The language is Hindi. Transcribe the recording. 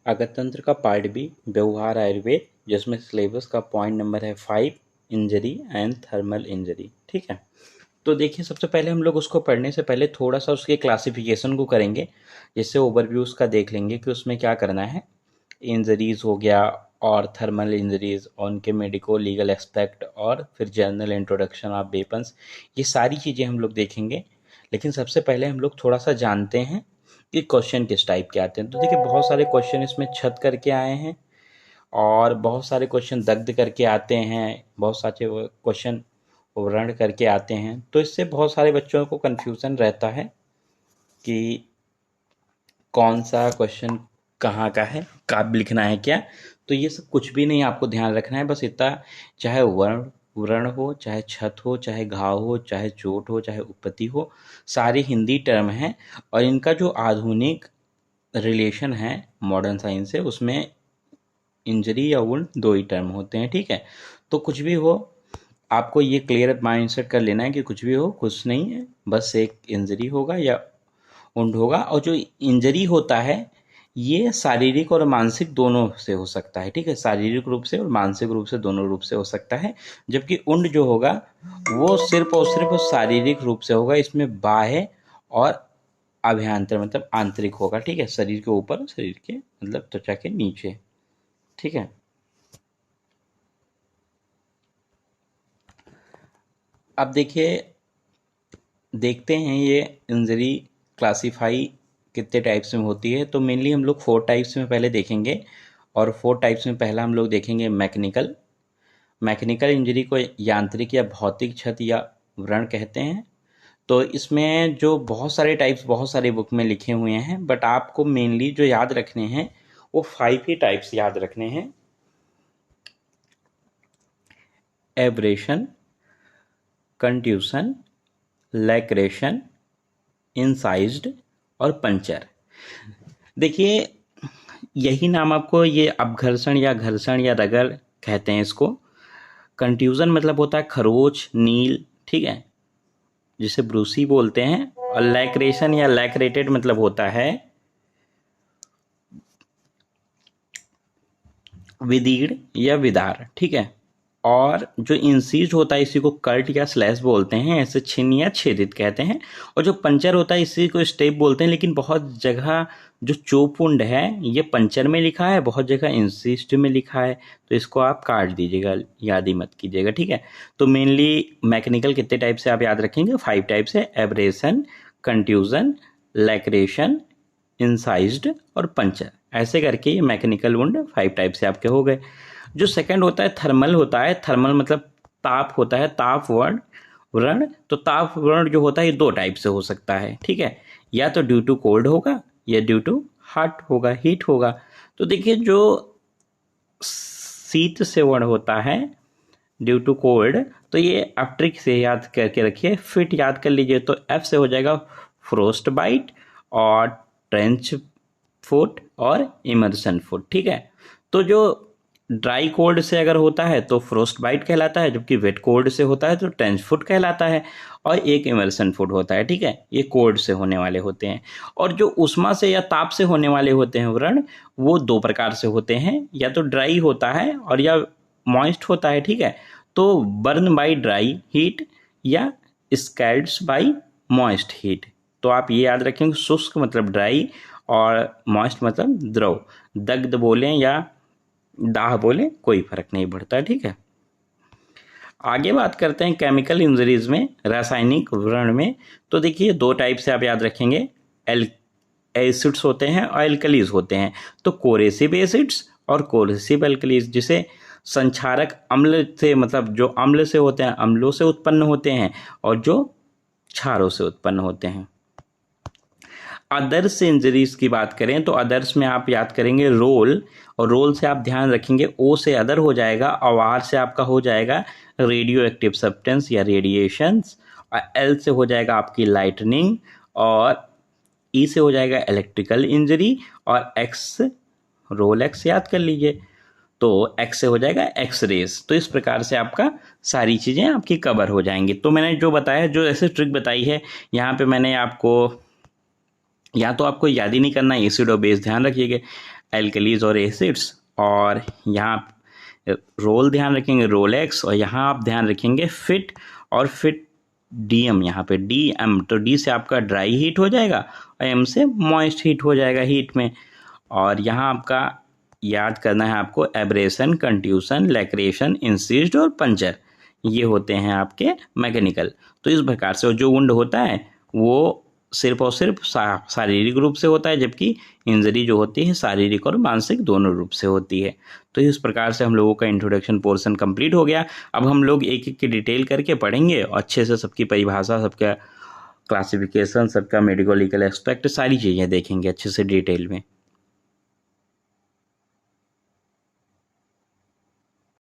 अगतंत्र का पार्ट बी व्यवहार आयुर्वेद, जिसमें सिलेबस का पॉइंट नंबर है 5, इंजरी एंड थर्मल इंजरी। ठीक है, तो देखिए सबसे पहले हम लोग उसको पढ़ने से पहले थोड़ा सा उसके क्लासिफिकेशन को करेंगे, जिससे ओवरव्यू उसका देख लेंगे कि उसमें क्या करना है। इंजरीज हो गया और थर्मल इंजरीज और उनके मेडिको लीगल एस्पेक्ट और फिर जनरल इंट्रोडक्शन ऑफ वेपन्स, ये सारी चीज़ें हम लोग देखेंगे। लेकिन सबसे पहले हम लोग थोड़ा सा जानते हैं कि क्वेश्चन किस टाइप के आते हैं। तो देखिए बहुत सारे क्वेश्चन इसमें छत करके आए हैं और बहुत सारे क्वेश्चन दग्ध करके आते हैं, बहुत सारे क्वेश्चन व्रण करके आते हैं। तो इससे बहुत सारे बच्चों को कन्फ्यूज़न रहता है कि कौन सा क्वेश्चन कहाँ का है, कब लिखना है क्या। तो ये सब कुछ भी नहीं आपको ध्यान रखना है, बस इतना, चाहे व्रण हो, चाहे छत हो, चाहे घाव हो, चाहे चोट हो, चाहे उपपत्ति हो, सारे हिंदी टर्म हैं। और इनका जो आधुनिक रिलेशन है मॉडर्न साइंस से, उसमें इंजरी या वुंड दो ही टर्म होते हैं। ठीक है, तो कुछ भी हो आपको ये क्लियर माइंडसेट कर लेना है कि कुछ भी हो कुछ नहीं है, बस एक इंजरी होगा या वुंड होगा। और जो इंजरी होता है ये शारीरिक और मानसिक दोनों से हो सकता है। ठीक है, शारीरिक रूप से और मानसिक रूप से, दोनों रूप से हो सकता है। जबकि वुंड जो होगा वो सिर्फ और सिर्फ शारीरिक रूप से होगा, इसमें बाह्य और अभ्यंतर मतलब आंतरिक होगा। ठीक है, शरीर के ऊपर, शरीर के मतलब त्वचा के नीचे। ठीक है, अब देखते हैं ये इंजरी क्लासीफाई कितने टाइप्स में होती है। तो मेनली हम लोग 4 टाइप्स में पहले देखेंगे, और 4 टाइप्स में पहला हम लोग देखेंगे मैकेनिकल इंजरी को यांत्रिक या भौतिक क्षत या व्रण कहते हैं। तो इसमें जो बहुत सारे टाइप्स बहुत सारे बुक में लिखे हुए हैं, बट आपको मेनली जो याद रखने हैं वो 5 ही टाइप्स याद रखने हैं। एब्रेशन, कंट्यूशन, लैक्रेशन, इंसाइज्ड और पंचर। देखिए यही नाम आपको ये अपघर्षण या घर्षण या रगड़ कहते हैं इसको। कंट्यूजन मतलब होता है खरोच, नील, ठीक है, जिसे ब्रूसी बोलते हैं। और लैक्रेशन या लैक्रेटेड मतलब होता है विदीर्ण या विदार। ठीक है, और जो इंसीज होता है इसी को कल्ट या स्लैश बोलते हैं, ऐसे छिन्न या छेदित कहते हैं। और जो पंचर होता है इसी को स्टेप बोलते हैं। लेकिन बहुत जगह जो चोपुंड है ये पंचर में लिखा है, बहुत जगह इंसिस्ट में लिखा है, तो इसको आप काट दीजिएगा, याद ही मत कीजिएगा। ठीक है, तो मेनली मैकेनिकल कितने टाइप से आप याद रखेंगे? 5 टाइप से, एब्रेशन, कंट्यूजन, लैक्रेशन, इंसाइज्ड और पंचर। ऐसे करके ये मैकेनिकल वुंड 5 टाइप से आपके हो गए। जो सेकंड होता है थर्मल होता है। थर्मल मतलब ताप होता है, ताप व्रण। तो ताप व्रण जो होता है ये 2 टाइप से हो सकता है। ठीक है, या तो ड्यू टू कोल्ड होगा या ड्यू टू हॉट होगा, हीट होगा। तो देखिए जो शीत से व्रण होता है ड्यू टू कोल्ड, तो ये आप ट्रिक से याद करके रखिए, फिट याद कर लीजिए। तो एफ से हो जाएगा फ्रोस्ट बाइट और ट्रेंच फुट और इमर्सन फुट। ठीक है, तो जो ड्राई कोल्ड से अगर होता है तो फ्रोस्ट बाइट कहलाता है, जबकि वेट कोल्ड से होता है तो ट्रेंच फुट कहलाता है, और एक इमर्सन फुट होता है। ठीक है, ये कोल्ड से होने वाले होते हैं। और जो उष्मा से या ताप से होने वाले होते हैं व्रण, वो 2 प्रकार से होते हैं, या तो ड्राई होता है और या मॉइस्ट होता है। ठीक है, तो बर्न बाई ड्राई हीट या स्कैल्ड्स बाई मॉइस्ट हीट। तो आप ये याद रखेंगे, शुष्क मतलब ड्राई और मॉइस्ट मतलब द्रव। दग्ध बोलें या दाह बोले कोई फर्क नहीं पड़ता। ठीक है, आगे बात करते हैं केमिकल इंजरीज में, रासायनिक व्रण में। तो देखिए 2 टाइप से आप याद रखेंगे, एसिड्स होते हैं और एल्कलीज होते हैं। तो कोरेसिव एसिड्स और कोरेसिव एल्कलीज, जिसे संक्षारक अम्ल से मतलब जो अम्ल से होते हैं, अम्लों से उत्पन्न होते हैं, और जो क्षारों से उत्पन्न होते हैं। अदर्स इंजरीज की बात करें तो अदर्स में आप याद करेंगे रोल, और रोल से आप ध्यान रखेंगे ओ से अदर हो जाएगा, और आर से आपका हो जाएगा रेडियो एक्टिव सब्सटेंस या रेडिएशंस, और एल से हो जाएगा आपकी लाइटनिंग, और ई से हो जाएगा इलेक्ट्रिकल इंजरी, और एक्स रोल एक्स याद कर लीजिए, तो एक्स से हो जाएगा एक्स रेस। तो इस प्रकार से आपका सारी चीज़ें आपकी कवर हो जाएंगी। तो मैंने जो बताया, जो ऐसे ट्रिक बताई है यहाँ पे, मैंने आपको या तो आपको याद ही नहीं करना, एसिड और बेस ध्यान रखिएगा। एल्कलीज और एसिड्स, और यहाँ रोल ध्यान रखेंगे रोलेक्स, और यहाँ आप ध्यान रखेंगे फिट और फिट डीएम, यहाँ पे डीएम, तो डी से आपका ड्राई हीट हो जाएगा और एम से मॉइस्ट हीट हो जाएगा हीट में। और यहाँ आपका याद करना है आपको एब्रेशन, कंट्यूशन, लैक्रेशन, इंसिस्ड और पंचर, ये होते हैं आपके मैकेनिकल। तो इस प्रकार से जो वुंड होता है वो सिर्फ और सिर्फ शारीरिक रूप से होता है, जबकि इंजरी जो होती है शारीरिक और मानसिक दोनों रूप से होती है। तो इस प्रकार से हम लोगों का इंट्रोडक्शन पोर्शन कंप्लीट हो गया। अब हम लोग एक एक की डिटेल करके पढ़ेंगे और अच्छे से सबकी परिभाषा, सबका क्लासिफिकेशन, सबका मेडिकल लीगल एस्पेक्ट, सारी चीज़ें देखेंगे अच्छे से डिटेल में।